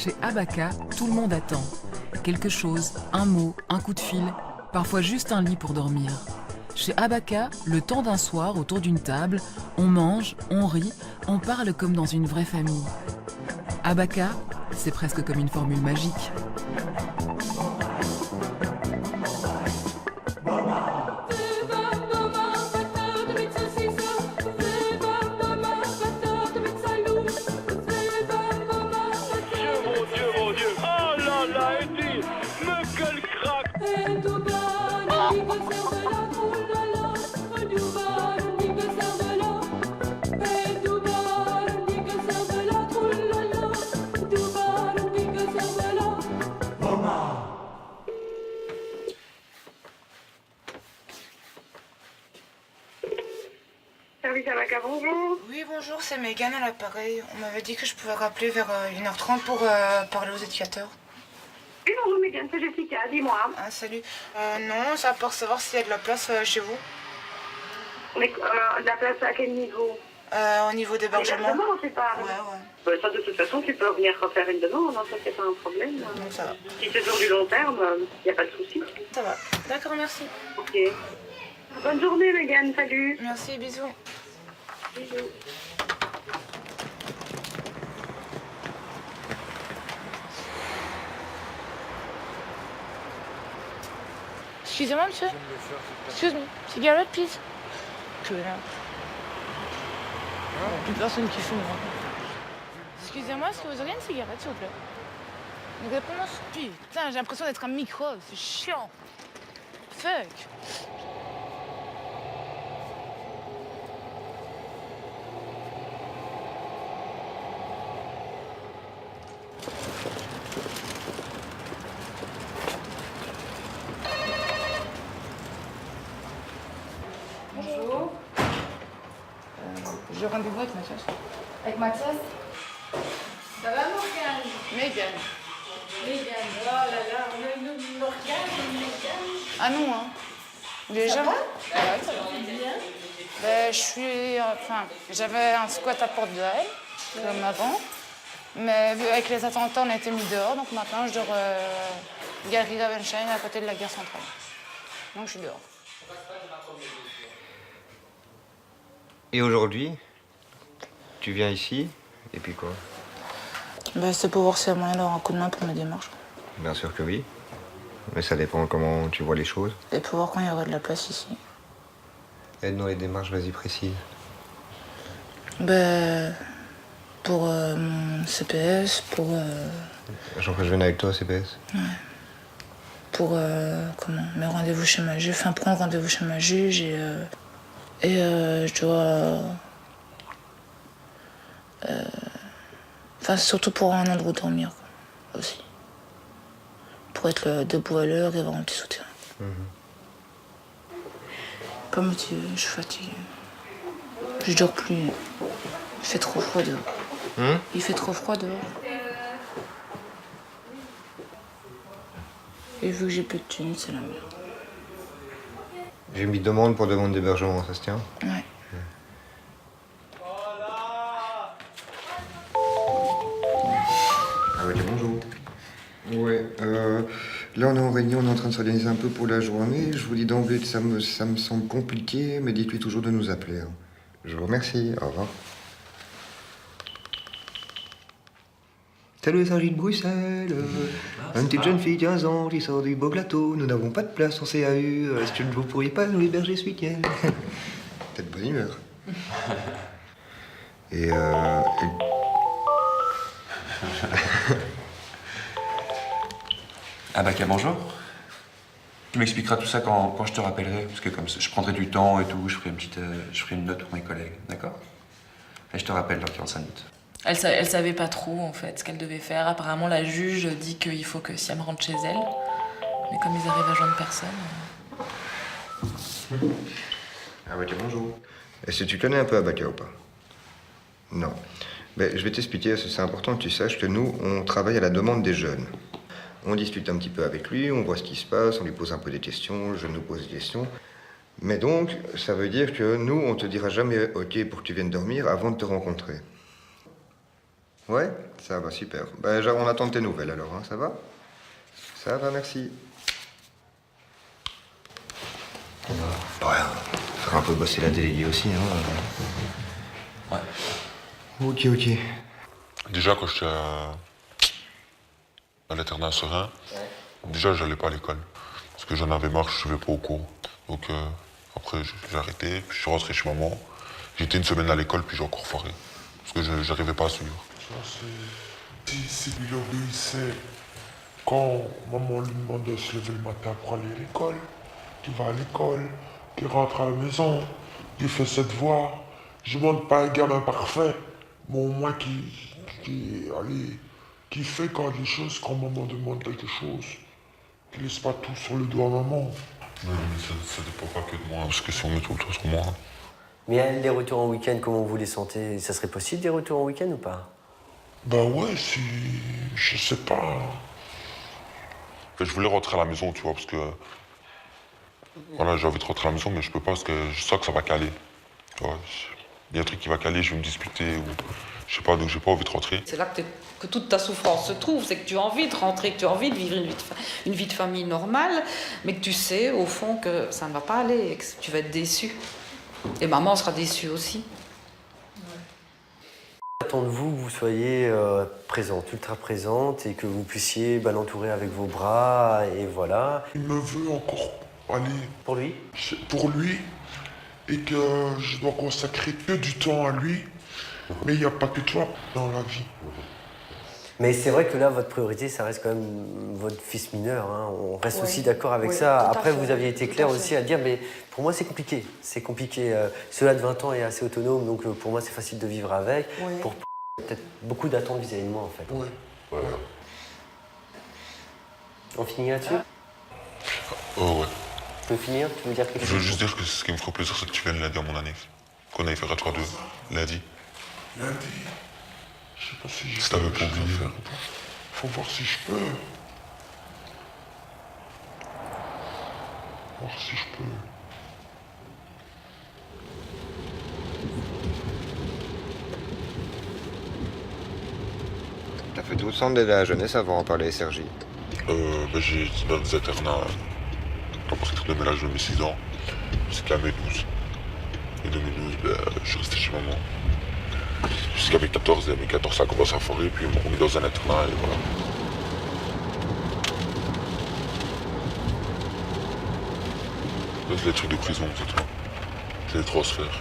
Chez Abaka, tout le monde attend. Quelque chose, un mot, un coup de fil, parfois juste un lit pour dormir. Chez Abaka, le temps d'un soir autour d'une table, on mange, on rit, on parle comme dans une vraie famille. Abaka, c'est presque comme une formule magique. Service Abaka, bonjour. Oui, bonjour, c'est Megan à l'appareil. On m'avait dit que je pouvais rappeler vers 1h30 pour parler aux éducateurs. Oui, bonjour Megan, c'est Jessica, dis-moi. Ah, salut. Non, c'est pour savoir s'il y a de la place chez vous. Mais de la place à quel niveau? Au niveau d'hébergement. L'hébergement, c'est pas... Ouais. Ça, de toute façon, tu peux venir refaire une demande, hein, ça c'est pas un problème. Non, ça va. Si c'est sur du long terme, il n'y a pas de souci. Ça va. D'accord, merci. Ok. Bonne journée Megan, salut. Merci, bisous. Bisous. Excusez-moi, monsieur. Excuse me. Cigarette, please. Que là. Il n'y a plus personne qui fume. Excusez-moi, est-ce que vous auriez une cigarette, s'il vous plaît? Une réponse? Putain, j'ai l'impression d'être un micro. C'est chiant. Fuck. Bonjour. J'ai rendez-vous avec Mathias. Avec Mathias? Ça va, Morgane? Megan. Megan, oh là là, on a une Morgane, Megan. Ah non, hein. Déjà? Ça va? Ouais, ça va. Bien. Ben, j'avais un squat à Porte de Halle, comme avant. Mais vu avec les attentats, on a été mis dehors. Donc maintenant, je dors Galerie Ravenstein, à côté de la gare centrale. Donc je suis dehors. Et aujourd'hui, tu viens ici, et puis quoi? Ben, c'est pour voir s'il y a moyen d'avoir un coup de main pour mes démarches. Bien sûr que oui. Mais ça dépend comment tu vois les choses. Et pour voir quand il y aurait de la place ici. Aide dans les démarches, vas-y, précise. Ben, pour mon CPS, pour... Genre que je vienne avec toi au CPS? Ouais. Pour, mes rendez-vous chez ma juge. Enfin, pour un rendez-vous chez ma juge et je dois... Enfin, surtout pour un endroit où dormir, quoi, aussi. Pour être debout à l'heure et avoir un petit soutien. Pas motivé, je suis fatiguée. Je dors plus. Il fait trop froid dehors. Il fait trop froid dehors. Et vu que j'ai plus de thunes, c'est la merde. J'ai mis demande pour demande d'hébergement, ça se tient? Ouais. Ah ouais, bonjour. Ouais, là on est en réunion, on est en train de s'organiser un peu pour la journée. Je vous dis d'emblée que ça me semble compliqué, mais dites-lui toujours de nous appeler. Hein. Je vous remercie, au revoir. Salut, Sergi de Bruxelles. Une petite jeune fille, 15 ans, qui sort du Boglato. Nous n'avons pas de place en CAU. Est-ce que vous pourriez pas nous héberger ce week-end? T'as de bonne humeur. Et Abaka, bonjour. Tu m'expliqueras tout ça quand je te rappellerai, parce que comme ça, je prendrai du temps et tout, je ferai une note pour mes collègues, d'accord? Et je te rappelle dans 45 minutes. Elle savait pas trop en fait ce qu'elle devait faire. Apparemment la juge dit qu'il faut que Siam rentre chez elle. Mais comme ils arrivent à joindre personne... Ah ouais, bonjour. Est-ce que tu connais un peu Abaka ou pas? Non. Ben, je vais t'expliquer, parce que c'est important que tu saches que nous, on travaille à la demande des jeunes. On discute un petit peu avec lui, on voit ce qui se passe, on lui pose un peu des questions, je nous pose des questions. Mais donc, ça veut dire que nous, on te dira jamais OK pour que tu viennes dormir avant de te rencontrer. Ouais, ça va, super. Ben, on attend tes nouvelles alors, hein, ça va? Ça va, merci. On va faire un peu bosser la déléguée aussi, hein. Ouais. Ok. Déjà, quand j'étais à l'internat à Serein, déjà, j'allais pas à l'école. Parce que j'en avais marre, je ne suivais pas au cours. Donc, après, j'ai arrêté, puis je suis rentré chez maman. J'étais une semaine à l'école, puis j'ai encore foiré. Parce que je n'arrivais pas à suivre. Si lui obéissait, quand maman lui demandait de se lever le matin pour aller à l'école, qu'il va à l'école, qu'il rentre à la maison, qu'il fait ses devoirs. Je ne demande pas un gamin parfait, mais au moins qui fait quand les choses, quand maman demande quelque chose, qui ne laisse pas tout sur le dos à maman. Non, mais ça dépend pas que de moi, parce que si on met tout le temps sur moi... Mais les retours en week-end, comment vous les sentez? Ça serait possible des retours en week-end ou pas? Ben ouais, si... je sais pas. Je voulais rentrer à la maison, tu vois, parce que... Voilà, j'ai envie de rentrer à la maison, mais je peux pas, parce que je sens que ça va caler. Tu vois, il y a un truc qui va caler, je vais me disputer, ou... Je sais pas, donc j'ai pas envie de rentrer. C'est là que toute ta souffrance se trouve, c'est que tu as envie de rentrer, que tu as envie de vivre une vie de famille normale, mais que tu sais, au fond, que ça ne va pas aller et que tu vas être déçu. Et maman sera déçue aussi. J'attends de vous que vous soyez présente, ultra présente, et que vous puissiez l'entourer avec vos bras, et voilà. Il me veut encore aller Pour lui? pour lui, et que je dois consacrer que du temps à lui. Mais il n'y a pas que toi dans la vie. Mais c'est vrai que là, votre priorité, ça reste quand même votre fils mineur. Hein. On reste aussi d'accord avec Oui, ça. tout à Après, fait. vous aviez été clair aussi à dire, mais pour moi, c'est compliqué. C'est compliqué. Celui-là de 20 ans est assez autonome, donc pour moi, c'est facile de vivre avec. Oui. Pour peut-être beaucoup d'attentes vis-à-vis de moi, en fait. Ouais. On finit là-dessus? Oh ouais. Tu peux finir? Tu veux dire quelque Je chose? veux juste dire que ce qui me ferait plaisir, c'est que tu viennes lundi à mon annexe. Qu'on aille faire à 3-2, lundi. Lundi. Je sais pas si je Si t'avais pas oublié. Faut voir si je peux. Voir si je peux. T'as fait tout le centre d'aide à la jeunesse avant d'en parler à Sergi. J'ai été dans des internats à partir de l'âge de mes 6 ans jusqu'à mes 12. Et 2012, je suis resté chez maman. Jusqu'à mes 14, et à mes 14, ça a commencé à foirer, puis ils m'ont remis dans un internat, et voilà. Ça, c'est les trucs de prison, c'est tout. C'est des transferts.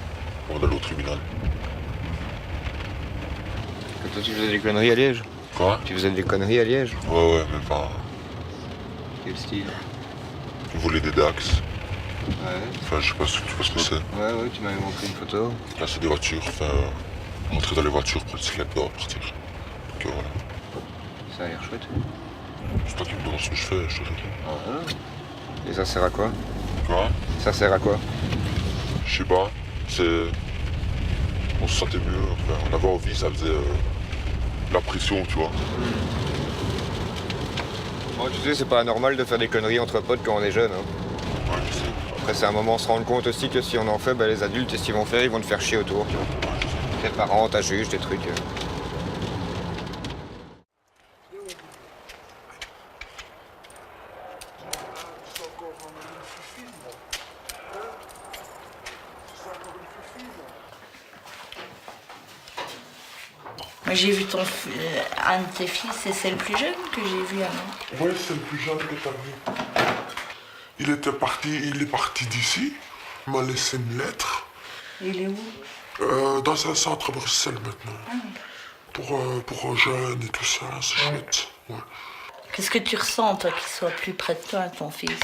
On va d'aller au tribunal. Comme toi, tu faisais des conneries à Liège? Quoi? Tu faisais des conneries à Liège? Ouais, mais pas... Quel style? Voler des Dax. Ouais. Enfin, je sais pas si tu vois ce que c'est. Ouais, tu m'avais montré une photo. Là, c'est des voitures, enfin... Rentrer dans les voitures, prendre le dehors, partir. Donc voilà. Ça a l'air chouette. C'est toi qui me demandes ce que je fais, je te réponds. Et ça sert à quoi? Quoi? Ça sert à quoi? Je sais pas, c'est... On se sentait mieux, enfin, on avait envie, ça faisait la pression, tu vois. Bon, tu sais, c'est pas anormal de faire des conneries entre potes quand on est jeune. Hein. Ouais, je sais. Après, c'est un moment de se rendre compte aussi que si on en fait, les adultes, qu'est-ce qu'ils vont faire? Ils vont te faire chier autour. Tu vois. Tes parents, ta juge, des trucs. J'ai vu un de tes fils et c'est le plus jeune que j'ai vu avant. Oui, c'est le plus jeune que t'as vu. Il est parti d'ici. Il m'a laissé une lettre. Il est où? Dans un centre à Bruxelles maintenant. Pour jeunes et tout ça, c'est chouette. Ouais. Qu'est-ce que tu ressens, toi, qu'il soit plus près de toi, ton fils?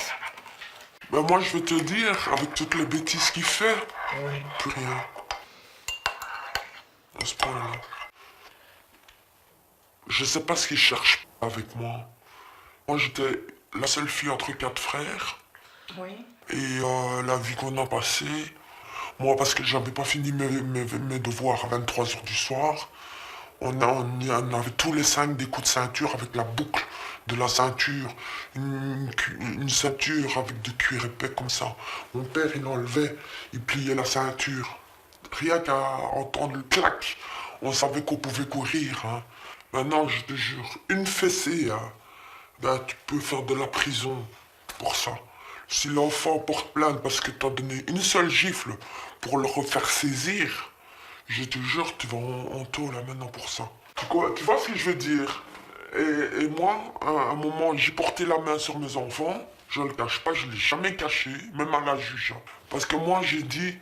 Ben moi, je vais te dire, avec toutes les bêtises qu'il fait, plus rien. À ce point-là. Je sais pas ce qu'il cherche avec moi. Moi, j'étais la seule fille entre 4 frères. Oui. Et la vie qu'on a passée, moi, parce que j'avais pas fini mes devoirs à 23h du soir, on avait tous les 5 des coups de ceinture avec la boucle de la ceinture, une ceinture avec de cuir épais comme ça. Mon père, il enlevait, il pliait la ceinture. Rien qu'à entendre le clac, on savait qu'on pouvait courir. Hein. Maintenant, je te jure, une fessée, hein, ben, tu peux faire de la prison pour ça. Si l'enfant porte plainte parce que tu as donné une seule gifle pour le refaire saisir, je te jure, tu vas en taux là maintenant pour ça. Tu vois ce que je veux dire? Et moi, à un moment, j'ai porté la main sur mes enfants. Je ne le cache pas, je ne l'ai jamais caché, même à la juge. Hein. Parce que moi, j'ai dit...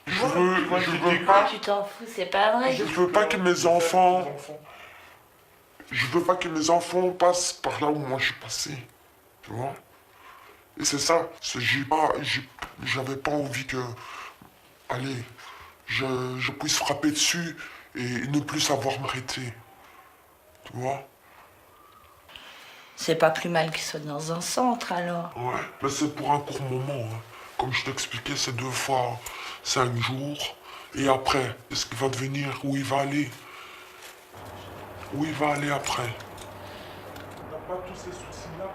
Je veux pas... Tu t'en fous, c'est pas vrai. Je veux pas que mes enfants... Je veux pas que mes enfants passent par là où moi je suis passé. Tu vois? Et c'est ça. J'avais pas envie que... Allez, je puisse frapper dessus et ne plus savoir m'arrêter. Tu vois? C'est pas plus mal qu'il soit dans un centre alors. Ouais, mais c'est pour un court moment. Hein. Comme je t'expliquais, c'est 2 fois 5 jours. Et après, est-ce qu'il va devenir, où il va aller? Où il va aller après? T'as pas tous ces soucis-là?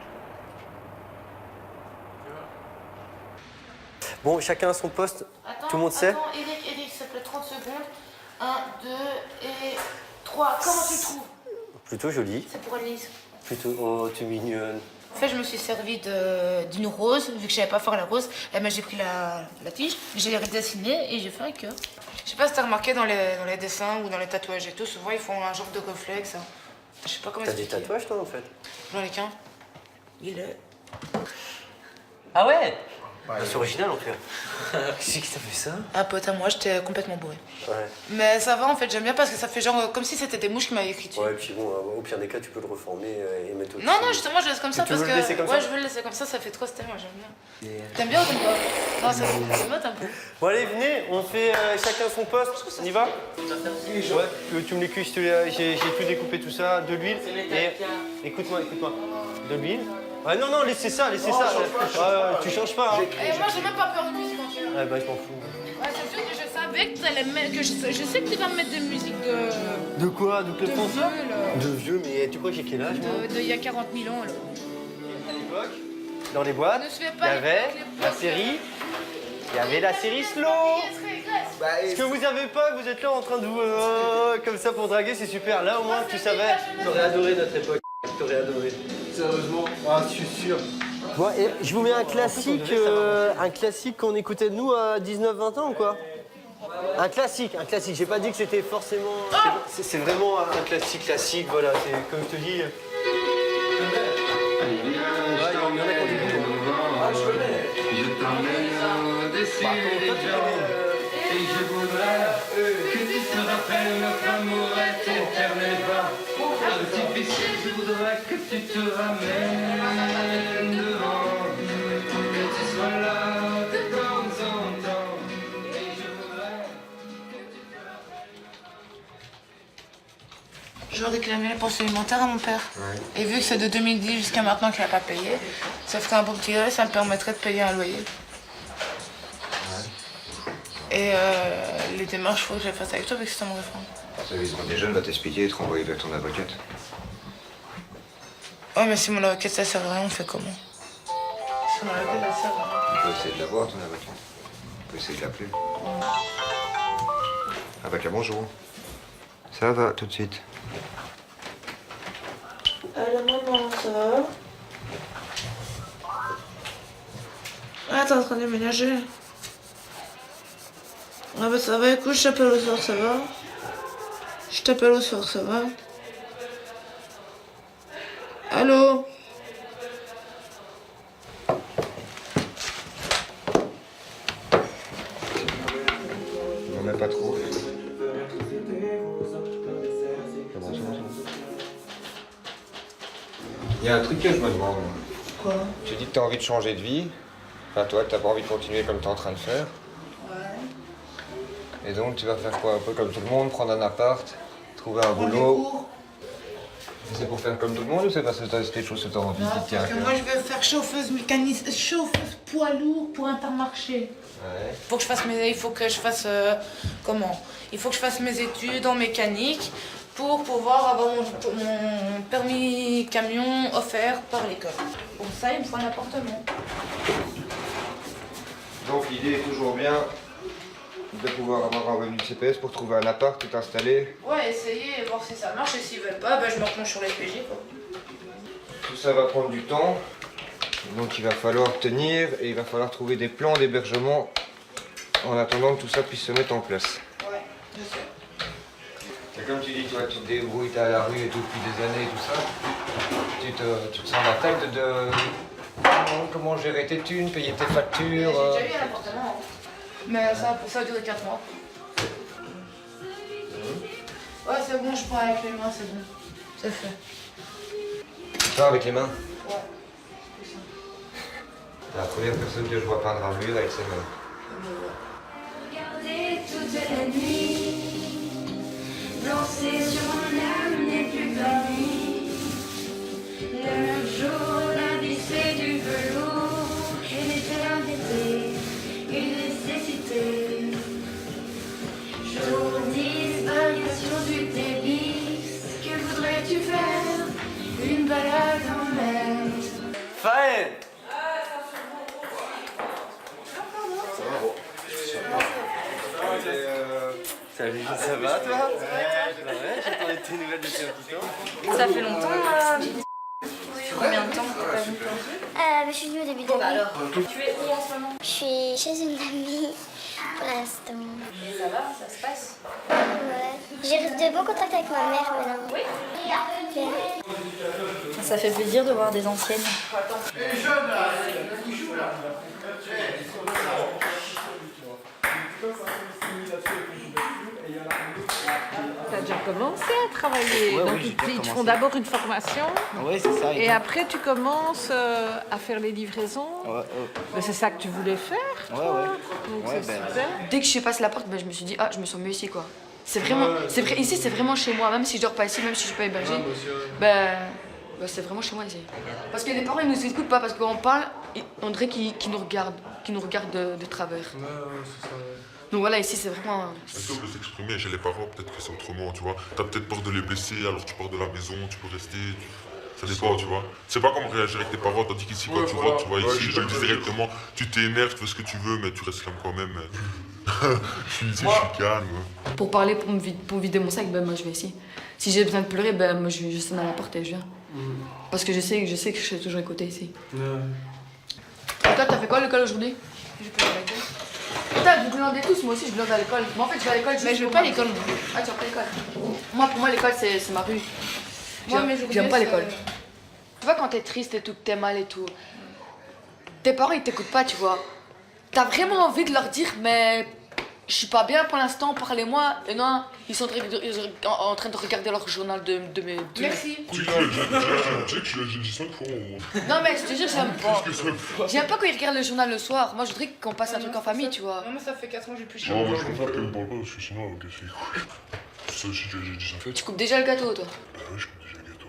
Bon, chacun à son poste. Attends, Tout le monde sait? Attends, Eric, s'il te plaît, 30 secondes. 1, 2 et 3. Comment tu le trouves? Plutôt joli. C'est pour Elise. Plutôt, oh, tu es mignonne. En fait, je me suis servi d'une rose, vu que je savais pas faire la rose. Et ben, j'ai pris la tige, j'ai redessiné et j'ai fait un cœur. Je sais pas si t'as remarqué dans les dessins ou dans les tatouages et tout, souvent ils font un genre de reflet, ça. Je sais pas comment T'as des expliquer. tatouages toi en fait? J'en ai qu'un. Il est... Ah ouais? C'est original en fait. Qui t'a fait ça? Un pote à moi, j'étais complètement bourré. Ouais. Mais ça va en fait, j'aime bien parce que ça fait genre comme si c'était des mouches qui m'avaient écrit dessus. Ouais, et puis bon, au pire des cas, tu peux le reformer et mettre autre Non, chose. non, justement, je laisse comme ça Tu parce veux que. le laisser comme ouais, ça? je veux le laisser comme ça fait trop style, moi j'aime bien. T'aimes bien ou t'aimes pas? Non, ça me motte un peu. Bon allez, venez, on fait chacun son poste, on y va? Ouais, tu me les cuis, j'ai tout découpé tout ça, de l'huile, et écoute-moi, de l'huile. Ah non, non, laissez ça, tu changes pas. Hein. Et moi j'ai même pas peur de musique en fait. Ouais, bah je m'en fous. Ouais, c'est sûr que je savais que t'allais mettre, je sais que tu vas me mettre de musique de... De quoi? De Claude François? vieux, là. De vieux, mais tu crois que j'ai quel âge? moi Il y a 40 000 ans, là. À l'époque, dans les boîtes, Ne se fais il y pas avait avec les la potes. série, il y avait la série Slow. Ce que vous avez pas, vous êtes là en train de vous... comme ça pour draguer, c'est super. Là au moins, tu savais. T'aurais adoré notre époque, t'aurais adoré. Sérieusement? Ah, je suis sûr. Bon, et je vous mets un classique qu'on écoutait de nous à 19-20 ans ou quoi? Un classique. J'ai pas dit que c'était forcément... C'est vraiment un classique, voilà. C'est comme je te dis... Ouais, il y en a qui ont du goût. Ah, je connais. Je t'emmène au-dessus des gens. Et je voudrais que tu te rappelles notre amour est éternel. Un petit piscine, je voudrais que tu te ramènes devant. Que tu sois là de temps en temps. Et je voudrais que tu te rappelles. Je dois réclamer la pension alimentaire à mon père. Ouais. Et vu que c'est de 2010 jusqu'à maintenant qu'il n'a pas payé, ça ferait un bon petit reste, ça me permettrait de payer un loyer. Et les démarches, il faut que je les fasse avec toi parce que c'est mon réforme. Le service des jeunes va t'expliquer et te renvoyer vers ton avocate. Ouais, mais si mon avocate ça sert à rien, on fait comment? Si mon avocate ça sert à rien. On peut essayer de la voir, ton avocate. On peut essayer de l'appeler. Avocat, bonjour. Ça va, tout de suite. Alors maman, ça va? Ah, t'es en train de déménager? Ah bah ça va, écoute, je t'appelle au soir, ça va? Je t'appelle au soir, ça va? Allô? Non, mais pas trop. Comment ça? Il y a un truc que je me demande. Quoi? Tu dis que t'as envie de changer de vie. Enfin, toi, t'as pas envie de continuer comme t'es en train de faire. Et donc, tu vas faire quoi? Un peu comme tout le monde, prendre un appart, trouver un boulot. C'est pour faire comme tout le monde ou c'est parce que t'as des choses que t'as envie qui te tient à Parce que cœur? moi, je veux faire chauffeuse mécaniste, chauffeuse poids lourd pour Intermarché. Ouais. Il faut que je fasse comment? Il faut que je fasse mes études en mécanique pour pouvoir avoir mon permis camion offert par l'école. Pour ça, il me faut un appartement. Donc, l'idée est toujours bien de pouvoir avoir un revenu de CPS pour trouver un appart, tout installer. Ouais, essayer, voir si ça marche et s'ils veulent pas, bah, je me replonge sur les PJ quoi. Tout ça va prendre du temps, donc il va falloir tenir et il va falloir trouver des plans d'hébergement en attendant que tout ça puisse se mettre en place. Ouais, je sais. Et comme tu dis, toi, tu te débrouilles, t'es à la rue et tout depuis des années et tout ça, tu te sens la tête de comment gérer tes thunes, payer tes factures. J'ai déjà eu un appartement, hein. Mais ça a duré 4 mois. Ouais, c'est bon, je prends avec les mains, c'est bon. C'est fait. Toi, avec les mains? Ouais. T'es la première personne que je vois peindre un mur avec ses mains. Regarder toute la nuit, danser sur mon âme n'est plus permis. Le jour, la vie c'est du velours, une éternité, une nécessité. Jour, disparition du débit, que voudrais-tu faire? Une balade en mer. Faël! Salut, ça va toi? Ouais, j'attendais tes nouvelles depuis un petit temps. Ça fait longtemps, combien de temps que t'es pas venue? Je suis venue au début de l'année. Tu es où en ce moment? Je suis chez une amie pour l'instant. Et ça va, ça se passe? Ouais. J'ai de bons contacts avec ma mère maintenant. Oui. Bien. Ça fait plaisir de voir des anciennes. T'as déjà commencé à travailler, Ouais, donc oui, j'ai déjà ils te font commencé. d'abord une formation Ouais, c'est ça. et après tu commences à faire les livraisons. Mais c'est ça que tu voulais faire, toi. Donc Ouais, c'est ben, super. Dès que je suis passée la porte, bah, je me suis dit, ah, je me sens mieux ici quoi. C'est vraiment, ici c'est vraiment chez moi, même si je dors pas ici, même si je suis pas hébergée. Bah, c'est vraiment chez moi ici. Parce que les parents ils nous écoutent pas parce qu'on parle, on dirait qu'ils nous regardent, de travers. Donc voilà, ici c'est vraiment. Est-ce qu'on peut s'exprimer chez les parents? Peut-être que c'est autrement, tu vois. T'as peut-être peur de les blesser, alors tu pars de la maison, tu peux rester. Ça dépend, tu vois. C'est pas comment réagir avec tes parents, tandis qu'ici, quand tu rentres, tu vois, ici, je le dis directement, tu t'énerves, tu fais ce que tu veux, mais tu restes quand même. Je suis calme. Pour parler, pour vider mon sac, ben moi je vais ici. Si j'ai besoin de pleurer, ben moi je sonne à la porte et je viens. Parce que je sais que je suis toujours écoutée ici. Et toi, t'as fait quoi à l'école aujourd'hui? Je peux aller à l'école. Putain, vous glandez tous, moi aussi je glande à l'école. Mais en fait, je vais à l'école juste. Mais je vais pas à l'école. Ah, tu vas pas à l'école? Moi, pour moi, l'école c'est ma rue. Moi, j'aime pas l'école. Tu vois, quand t'es triste et tout, que t'es mal et tout, tes parents ils t'écoutent pas, tu vois. T'as vraiment envie de leur dire, mais je suis pas bien pour l'instant, parlez-moi. Et non, ils sont en train de regarder leur journal de mes. Merci. Tu sais que je l'ai dit 5 fois. Non, mais je te jure, j'aime pas. J'aime pas quand ils regardent le journal le soir. Moi, je voudrais qu'on passe un truc en famille, tu vois. Moi, ça fait 4 ans que j'ai plus Non, moi je préfère qu'elle me parle pas parce que sinon, ok, c'est cool. Ça aussi, j'ai dit ça. Tu coupes déjà le gâteau, toi. Bah ouais, je coupe déjà le gâteau.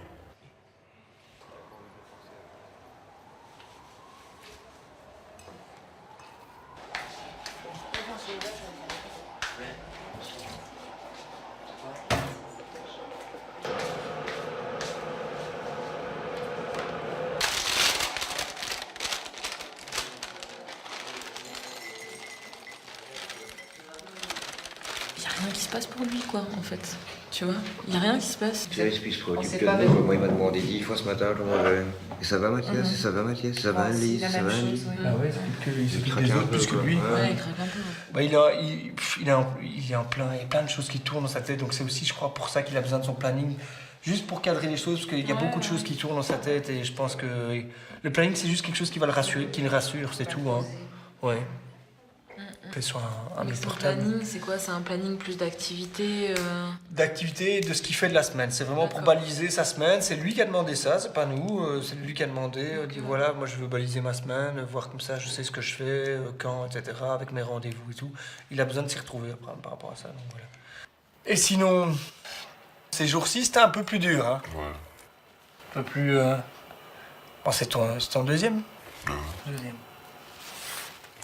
Il n'y a rien qui se passe pour lui, quoi, en fait. Tu vois, il n'y a rien qui se passe. C'est l'esprit se préoccupe que de nous. Moi, il m'a demandé 10 fois ce matin comment j'allais. Et ça va, Mathias? Ça va, Mathias? Ça va, Alice? Ça va, Alice? Ah ouais, il s'occupe des autres plus que lui. Ouais, il craque un peu. Bah, il est en plein, il y a plein de choses qui tournent dans sa tête, donc c'est aussi, je crois, pour ça qu'il a besoin de son planning, juste pour cadrer les choses, parce qu'il y a beaucoup de choses qui tournent dans sa tête, et je pense que le planning, c'est juste quelque chose qui va le rassurer, qui le rassure, c'est tout, hein. Ouais. Que ce soit un Mais son portable. planning, c'est quoi? C'est un planning plus d'activités D'activité, de ce qu'il fait de la semaine. C'est vraiment pour baliser sa semaine. C'est lui qui a demandé ça, c'est pas nous. C'est lui qui a demandé. Dit voilà, moi je veux baliser ma semaine, voir comme ça, je sais ce que je fais, quand, etc. Avec mes rendez-vous et tout. Il a besoin de s'y retrouver après, par rapport à ça. Donc, voilà. Et sinon, ces jours-ci, c'était un peu plus dur. Hein. Ouais. Un peu plus. Bon, c'est ton deuxième? Deuxième.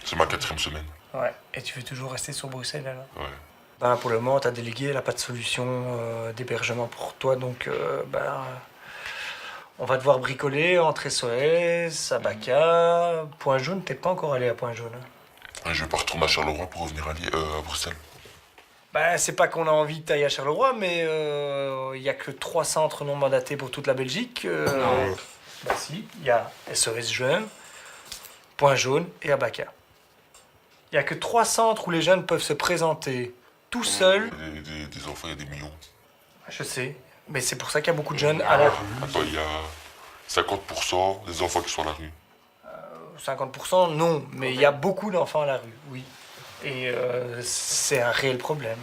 C'est ma 4e semaine. Ouais. Et tu veux toujours rester sur Bruxelles alors? Ouais. Ben, pour le moment, ta déléguée, elle n'a pas de solution d'hébergement pour toi, donc on va devoir bricoler entre SOS, Abaka, Point Jaune. T'es pas encore allé à Point Jaune? Hein? Je vais pas retourner à Charleroi pour revenir à Bruxelles. Ben, c'est pas qu'on a envie de tailler à Charleroi, mais il y a que 3 centres non mandatés pour toute la Belgique. Non. Ben si, il y a SOS Jeunes, Point Jaune et Abaca. Il y a que 3 centres où les jeunes peuvent se présenter tout seuls. Des enfants, il y a des millions. Je sais, mais c'est pour ça qu'il y a beaucoup de jeunes à la rue. Attends, il y a 50% des enfants qui sont à la rue. 50% non, mais il y a beaucoup d'enfants à la rue, oui. Et c'est un réel problème.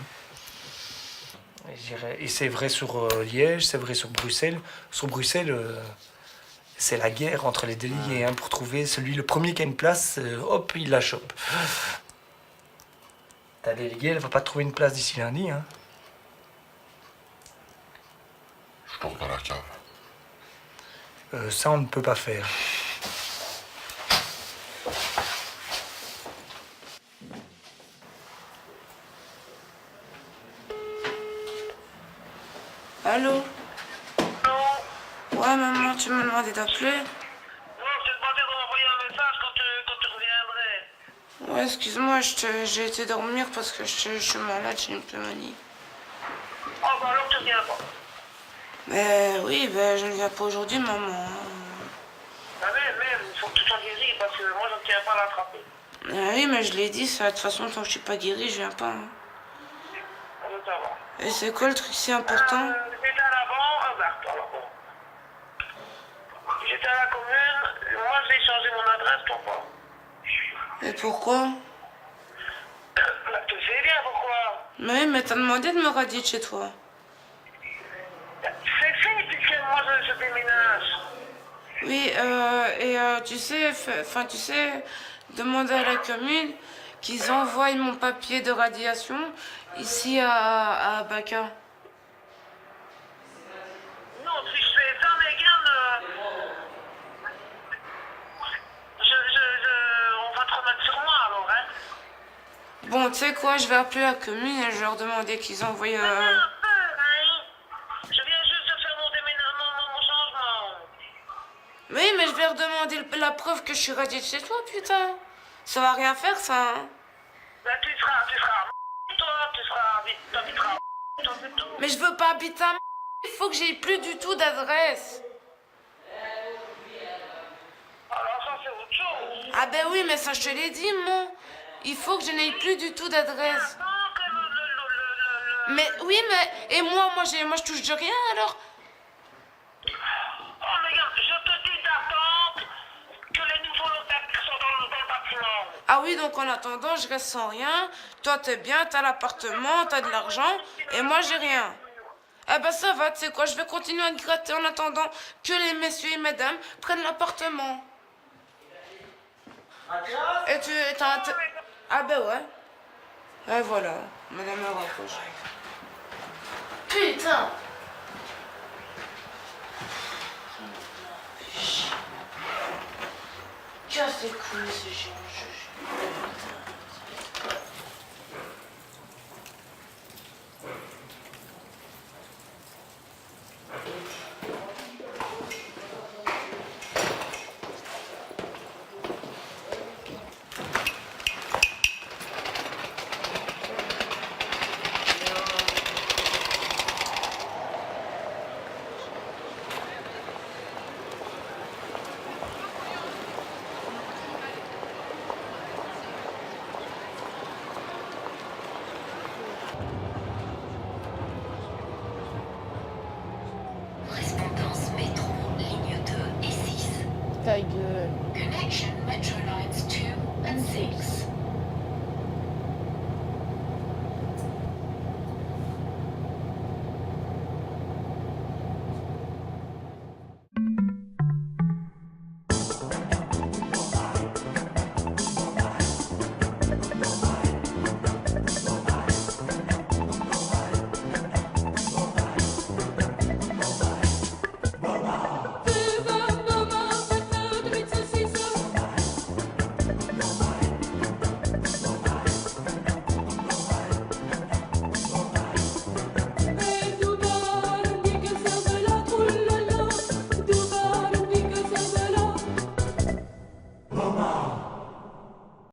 Et c'est vrai sur Liège, c'est vrai sur Bruxelles. Sur Bruxelles, c'est la guerre entre les délégués hein, pour trouver le premier qui a une place, hop, il la chope. Ta déléguée, elle va pas trouver une place d'ici lundi. Hein. Je dors dans la cave. Ça, on ne peut pas faire. Allô? Ouais, maman, tu m'as demandé d'appeler? Non, je t'ai demandé de m'envoyer un message quand tu reviendrais. Ouais, excuse-moi, j'ai été dormir parce que je suis malade, j'ai une pneumonie. Oh, bah alors tu viens pas. Oui, je ne viens pas aujourd'hui, maman. Ah, mais il faut que tu sois guéri parce que moi, je ne tiens pas à l'attraper. Oui, mais je l'ai dit, ça, de toute façon, tant que je suis pas guérie, je viens pas. Hein. Ça va. Et c'est quoi le truc si important? J'étais à l'avant, j'étais à la commune, moi j'ai changé mon adresse, toi pas. Et pourquoi? Tu sais bien pourquoi. Oui, mais t'as demandé de me radier de chez toi. C'est fait puisque moi je déménage. Oui, tu sais, demander à la commune qu'ils envoient mon papier de radiation ici à Abaca. Non, si je fais ça, Megan, on va te remettre sur moi alors, hein. Bon, tu sais quoi, je vais appeler la commune et je vais leur demander qu'ils envoient... Je viens juste de faire mon déménagement, mon changement. Oui, mais je vais leur demander la preuve que je suis radiée de chez toi, putain. Ça va rien faire, ça, hein. Ben, tu seras, t'habiteras, toi, c'est tout. Mais je veux pas habiter à il faut que j'aie plus du tout d'adresse. Alors ça, c'est autre chose. Ah ben oui, mais ça, je te l'ai dit, moi. Il faut que je n'aie plus du tout d'adresse. Mais oui, mais... Et moi, je touche de rien, alors. Oh, mais regarde, je te dis d'attendre que les nouveaux locataires sont dans le bâtiment. Ah oui, donc en attendant, je reste sans rien. Toi, t'es bien, t'as l'appartement, t'as de l'argent. Et moi, j'ai rien. Eh ben ça va, tu sais quoi, je vais continuer à gratter en attendant que les messieurs et mesdames prennent l'appartement. Et Ah ben ouais. Et voilà, madame me rapproche. Putain! Casse les couilles, ce chien. Correspondance métro, ligne 2 et 6. Ta gueule. Connection Metro Lines 2 and 6.